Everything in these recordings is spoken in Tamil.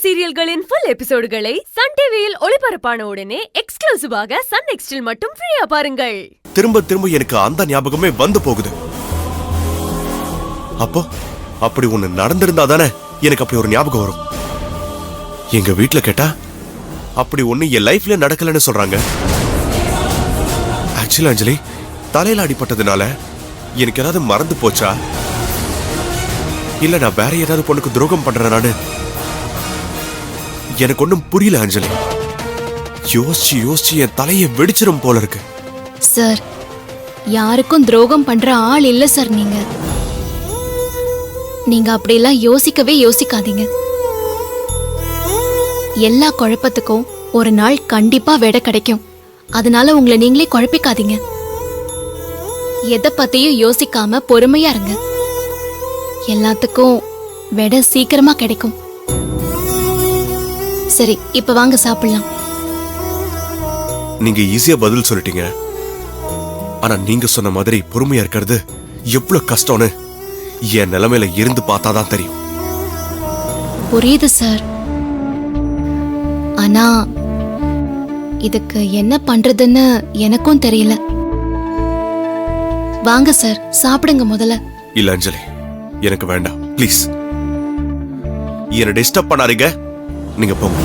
சீரியல்களின் ஃபுல் எபிசோடுகளை சன் டிவியில் ஒளிபரப்பான உடனே எக்ஸ்க்ளூசிவாக சன் நெக்ஸ்டில் மட்டும் ஃப்ரீயா பாருங்கள். திரும்ப திரும்ப எனக்கு அந்த ஞாபகமே வந்து போகுது. அப்போ அப்படி ஒண்ணு நடந்திருந்தா தானே எனக்கு அப்படி ஒரு ஞாபகம் வரும். எங்க வீட்டுல கேட்டா அப்படி ஒண்ணு என் லைஃப்ல நடக்கலன்னு சொல்றாங்க. ஆக்சுவலி அஞ்சலி, தலையில அடிபட்டதுனால எனக்கு ஏதாவது மறந்து போச்சா, இல்ல நான் வேற ஏதாவது பொண்ணுக்கு துரோகம் பண்றேனானு எனக்கு ஒண்ணும் புரியல அஞ்சலி. யோசிச்சு யோசிச்சு என் தலையை வெடிச்சிரும் போல இருக்கு. சார், யாருக்கும் துரோகம் பண்ற ஆள் இல்ல சார். நீங்க அப்படியெல்லாம் யோசிக்கவே யோசிக்காதீங்க. எல்லா குழப்பத்துக்கும் ஒரு நாள் கண்டிப்பா விடை கிடைக்கும். அதனால உங்களை நீங்களே குழப்பிக்காதீங்க. எதை பத்தியும் யோசிக்காம பொறுமையா இருங்க. எல்லாத்துக்கும் விடை சீக்கிரமா கிடைக்கும். சரி, இப்ப வாங்க சாப்பிடலாம். நீங்க ஈஸியா பதில் சொல்லிட்டீங்க. ஆனா நீங்க சொன்ன மாதிரி பொறுமையா இருக்கிறது எவ்வளவு கஷ்டம்னு என் நிலைமையில இருந்து பார்த்தாதான் தெரியும். புரியுது சார். ஆனா இதுக்கு என்ன பண்றதுன்னு எனக்கும் தெரியல. வாங்க சார், சாப்பிடுங்க முதல்ல. இல்ல அஞ்சலி, எனக்கு வேண்டாம் ப்ளீஸ். என்ன டிஸ்டர்ப் பண்ணாதீங்க, நீங்க போங்க.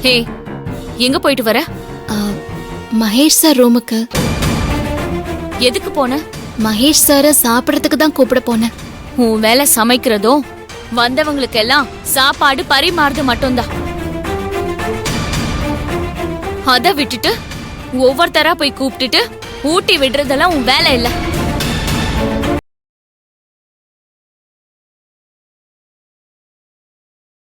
ஹே, எங்க போயிட்டு வர? மகேஷ் சார் ரூமுக்கு. எதுக்கு போன? மகேஷ் சார சாப்பிடறதுக்கு தான் கூப்பிட போனேன். உன் வேலை சமைக்கிறதும் வந்தவங்களுக்கு எல்லாம் சாப்பாடு பரிமாறுறது மட்டும்தான். அத விட்டுட்டு ஒவ்வொருத்தரா போய் கூப்பிட்டுட்டு ஊட்டி விடுறதெல்லாம் உன் வேலை இல்ல.